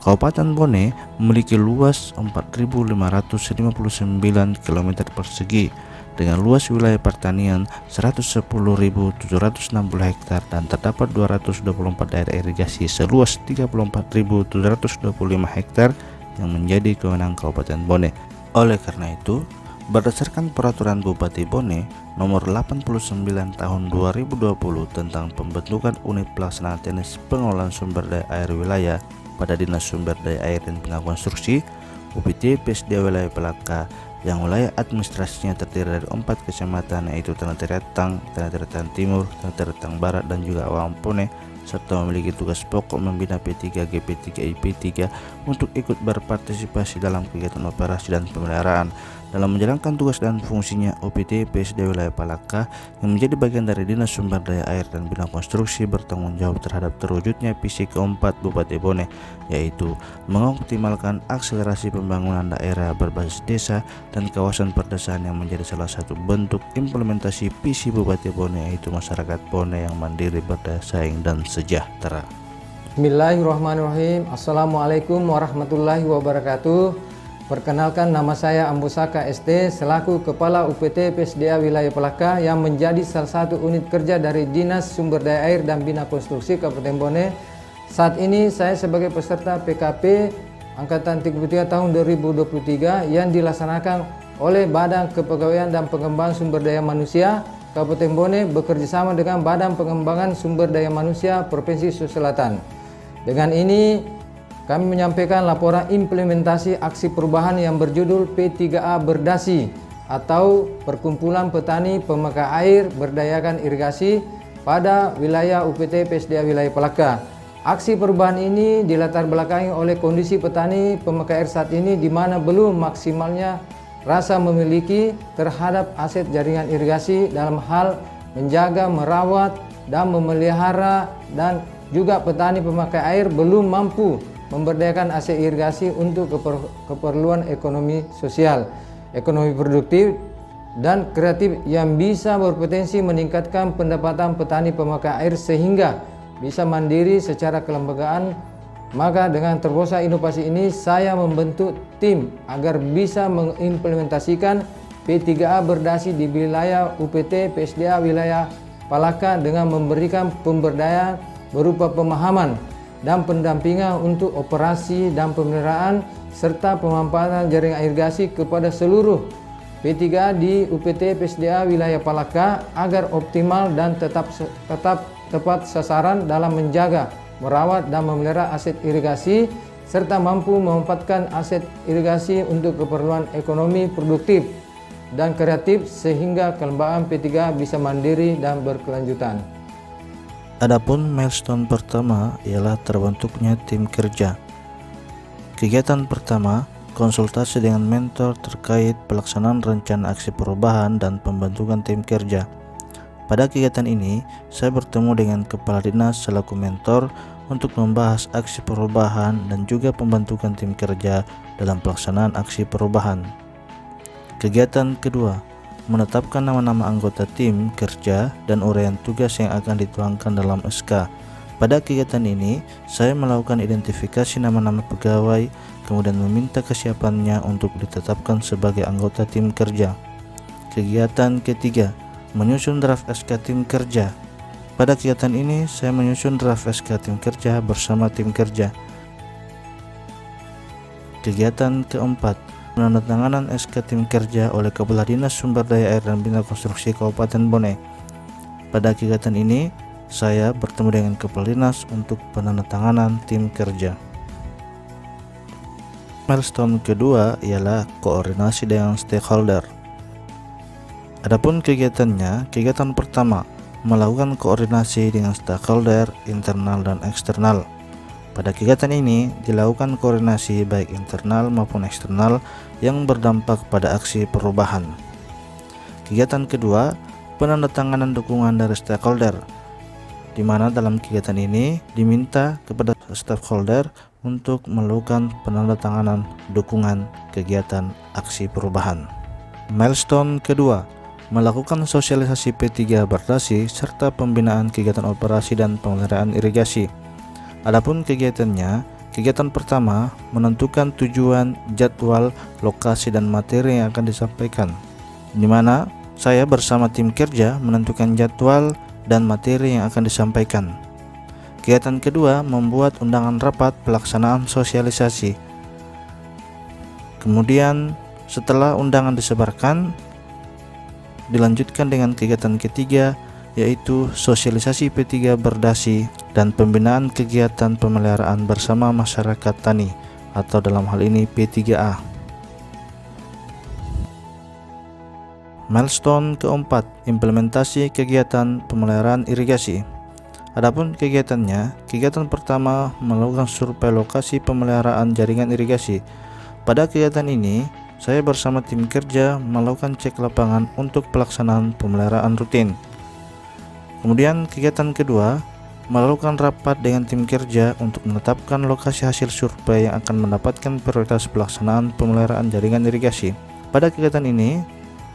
Kabupaten Bone memiliki luas 4.559 km persegi dengan luas wilayah pertanian 110.760 hektar dan terdapat 224 daerah irigasi seluas 34.725 hektar yang menjadi kewenangan Kabupaten Bone. Oleh karena itu, berdasarkan Peraturan Bupati Bone Nomor 89 Tahun 2020 tentang pembentukan Unit Pelaksana Teknis Pengelolaan Sumber Daya Air Wilayah pada Dinas Sumber Daya Air dan Bina Konstruksi UPT PSDA Wilayah Palaka yang wilayah administrasinya terdiri dari 4 kecamatan, yaitu Tanah Teratang, Tanah Teratang Timur, Tanah Teratang Barat dan juga Awang Pone, serta memiliki tugas pokok membina P3, GP3, IP3 untuk ikut berpartisipasi dalam kegiatan operasi dan pemeliharaan. Dalam menjalankan tugas dan fungsinya, UPT PSDA Wilayah Palaka yang menjadi bagian dari Dinas Sumber Daya Air dan Bina Konstruksi bertanggung jawab terhadap terwujudnya visi keempat Bupati Bone, yaitu mengoptimalkan akselerasi pembangunan daerah berbasis desa dan kawasan perdesaan yang menjadi salah satu bentuk implementasi visi Bupati Bone, yaitu masyarakat Bone yang mandiri, berdaya saing dan sejahtera. Bismillahirrahmanirrahim. Assalamualaikum warahmatullahi wabarakatuh. Perkenalkan, nama saya Ambusaka ST selaku Kepala UPT PSDA Wilayah Palaka yang menjadi salah satu unit kerja dari Dinas Sumber Daya Air dan Bina Konstruksi Kabupaten Bone. Saat ini saya sebagai peserta PKP Angkatan 33 tahun 2023 yang dilaksanakan oleh Badan Kepegawaian dan Pengembangan Sumber Daya Manusia Kabupaten Bone bekerjasama dengan Badan Pengembangan Sumber Daya Manusia Provinsi Sulawesi Selatan. Dengan ini kami menyampaikan laporan implementasi aksi perubahan yang berjudul P3A Berdasi atau Perkumpulan Petani Pemakai Air Berdayakan Irigasi pada wilayah UPT PSDA Wilayah Palaka. Aksi perubahan ini dilatar belakangi oleh kondisi petani pemakai air saat ini di mana belum maksimalnya rasa memiliki terhadap aset jaringan irigasi dalam hal menjaga, merawat, dan memelihara, dan juga petani pemakai air belum mampu memberdayakan aset irigasi untuk keperluan ekonomi sosial, ekonomi produktif, dan kreatif yang bisa berpotensi meningkatkan pendapatan petani pemakai air sehingga bisa mandiri secara kelembagaan. Maka dengan terobosan inovasi ini saya membentuk tim agar bisa mengimplementasikan P3A Berdasi di wilayah UPT PSDA Wilayah Palaka dengan memberikan pemberdayaan berupa pemahaman dan pendampingan untuk operasi dan pemeliharaan serta pemanfaatan jaringan irigasi kepada seluruh P3A di UPT PSDA Wilayah Palaka agar optimal dan tetap tepat sasaran dalam menjaga, merawat, dan memelihara aset irigasi serta mampu memanfaatkan aset irigasi untuk keperluan ekonomi produktif dan kreatif sehingga kelembagaan P3A bisa mandiri dan berkelanjutan. Adapun milestone pertama ialah terbentuknya tim kerja. Kegiatan pertama, konsultasi dengan mentor terkait pelaksanaan rencana aksi perubahan dan pembentukan tim kerja. Pada kegiatan ini, saya bertemu dengan kepala dinas selaku mentor untuk membahas aksi perubahan dan juga pembentukan tim kerja dalam pelaksanaan aksi perubahan. Kegiatan kedua, menetapkan nama-nama anggota tim kerja dan uraian tugas yang akan dituangkan dalam SK. Pada kegiatan ini, saya melakukan identifikasi nama-nama pegawai, kemudian meminta kesiapannya untuk ditetapkan sebagai anggota tim kerja. Kegiatan ketiga, menyusun draft SK tim kerja. Pada kegiatan ini, saya menyusun draft SK tim kerja bersama tim kerja. Kegiatan keempat, penandatanganan SK tim kerja oleh Kepala Dinas Sumber Daya Air dan Bina Konstruksi Kabupaten Bone. Pada kegiatan ini, saya bertemu dengan Kepala Dinas untuk penandatanganan tim kerja. Milestone kedua ialah koordinasi dengan stakeholder. Adapun kegiatannya, kegiatan pertama, melakukan koordinasi dengan stakeholder internal dan eksternal. Pada kegiatan ini dilakukan koordinasi baik internal maupun eksternal yang berdampak pada aksi perubahan. Kegiatan kedua, penandatanganan dukungan dari stakeholder, di mana dalam kegiatan ini diminta kepada stakeholder untuk melakukan penandatanganan dukungan kegiatan aksi perubahan. Milestone kedua, melakukan sosialisasi P3A Bardasi serta pembinaan kegiatan operasi dan pemeliharaan irigasi. Adapun kegiatannya, kegiatan pertama menentukan tujuan, jadwal, lokasi dan materi yang akan disampaikan, di mana saya bersama tim kerja menentukan jadwal dan materi yang akan disampaikan. Kegiatan kedua membuat undangan rapat pelaksanaan sosialisasi. Kemudian setelah undangan disebarkan, dilanjutkan dengan kegiatan ketiga, yaitu sosialisasi P3 Bardasi dan pembinaan kegiatan pemeliharaan bersama masyarakat tani, atau dalam hal ini P3A. Milestone keempat, implementasi kegiatan pemeliharaan irigasi. Adapun kegiatannya, kegiatan pertama melakukan survei lokasi pemeliharaan jaringan irigasi. Pada kegiatan ini, saya bersama tim kerja melakukan cek lapangan untuk pelaksanaan pemeliharaan rutin. Kemudian kegiatan kedua, melakukan rapat dengan tim kerja untuk menetapkan lokasi hasil survei yang akan mendapatkan prioritas pelaksanaan pemeliharaan jaringan irigasi. Pada kegiatan ini,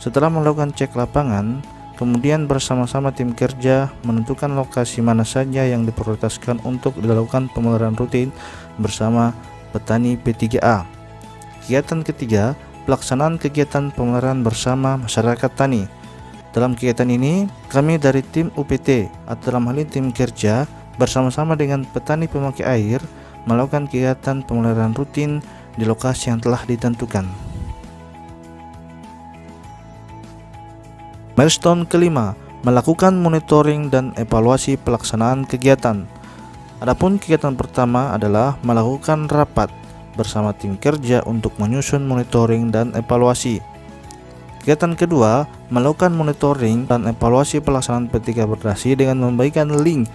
setelah melakukan cek lapangan, kemudian bersama-sama tim kerja menentukan lokasi mana saja yang diprioritaskan untuk dilakukan pemeliharaan rutin bersama petani P3A. Kegiatan ketiga, pelaksanaan kegiatan pemeliharaan bersama masyarakat tani. Dalam kegiatan ini, kami dari tim UPT atau dalam hal ini tim kerja bersama-sama dengan petani pemakai air melakukan kegiatan pemeliharaan rutin di lokasi yang telah ditentukan. Milestone kelima, melakukan monitoring dan evaluasi pelaksanaan kegiatan. Adapun kegiatan pertama adalah melakukan rapat bersama tim kerja untuk menyusun monitoring dan evaluasi. Kegiatan kedua, melakukan monitoring dan evaluasi pelaksanaan P3 Bardasi dengan membagikan link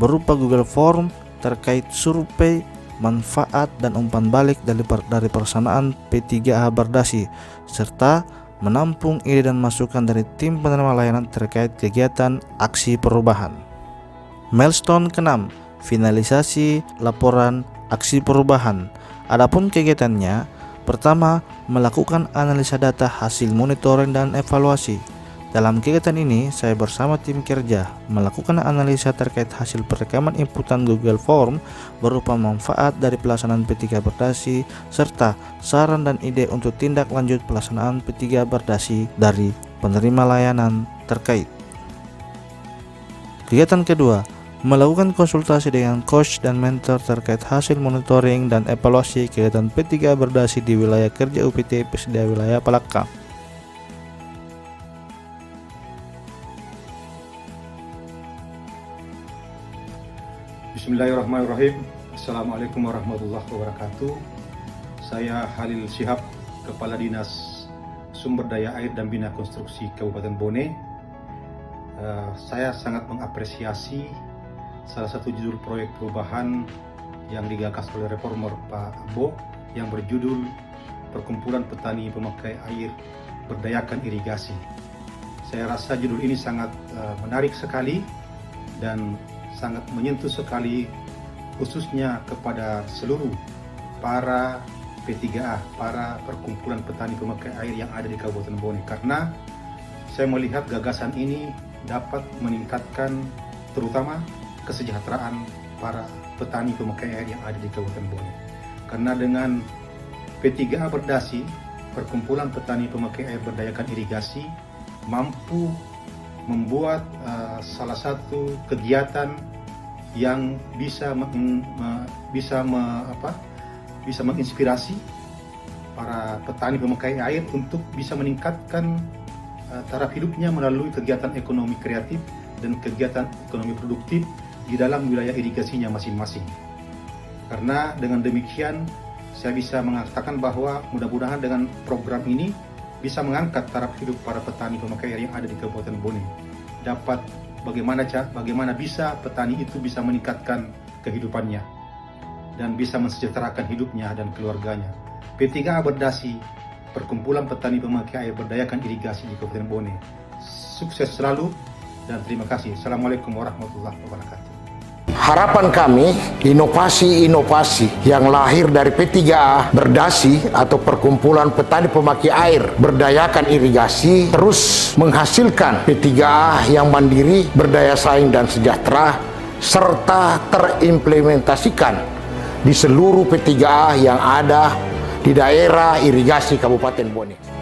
berupa Google Form terkait survei, manfaat dan umpan balik dari pelaksanaan P3A Bardasi, serta menampung ide dan masukan dari tim penerima layanan terkait kegiatan aksi perubahan. Milestone ke-6, finalisasi laporan aksi perubahan. Adapun kegiatannya, pertama, melakukan analisa data hasil monitoring dan evaluasi. Dalam kegiatan ini, saya bersama tim kerja melakukan analisa terkait hasil perekaman inputan Google Form berupa manfaat dari pelaksanaan P3 Bardasi serta saran dan ide untuk tindak lanjut pelaksanaan P3 Bardasi dari penerima layanan terkait. Kegiatan kedua, melakukan konsultasi dengan coach dan mentor terkait hasil monitoring dan evaluasi kegiatan P3 Bardasi di wilayah kerja UPT PSDA wilayah Palaka. Bismillahirrahmanirrahim. Assalamualaikum warahmatullahi wabarakatuh. Saya Halil Syihab, Kepala Dinas Sumber Daya Air dan Bina Konstruksi Kabupaten Bone. Saya sangat mengapresiasi salah satu judul proyek perubahan yang digagas oleh reformer Pak Ambo yang berjudul Perkumpulan Petani Pemakai Air Berdayakan Irigasi. Saya rasa judul ini sangat menarik sekali dan sangat menyentuh sekali, khususnya kepada seluruh para P3A, para perkumpulan petani pemakai air yang ada di Kabupaten Bone, karena saya melihat gagasan ini dapat meningkatkan terutama kesejahteraan para petani pemakai air yang ada di Kabupaten Bone. Karena dengan P3A Bardasi, perkumpulan petani pemakai air berdayakan irigasi, mampu membuat salah satu kegiatan yang bisa menginspirasi para petani pemakai air untuk bisa meningkatkan taraf hidupnya melalui kegiatan ekonomi kreatif dan kegiatan ekonomi produktif di dalam wilayah irigasinya masing-masing. Karena dengan demikian saya bisa mengatakan bahwa mudah-mudahan dengan program ini bisa mengangkat taraf hidup para petani pemakai air yang ada di Kabupaten Bone. Dapat bagaimana bisa petani itu bisa meningkatkan kehidupannya dan bisa mensejahterakan hidupnya dan keluarganya. P3A Bardasi, perkumpulan petani pemakai air berdayakan irigasi di Kabupaten Bone. Sukses selalu dan terima kasih. Assalamualaikum warahmatullahi wabarakatuh. Harapan kami, inovasi-inovasi yang lahir dari P3A Berdasi atau Perkumpulan Petani Pemaki Air Berdayakan Irigasi terus menghasilkan P3A yang mandiri, berdaya saing dan sejahtera, serta terimplementasikan di seluruh P3A yang ada di daerah irigasi Kabupaten Bone.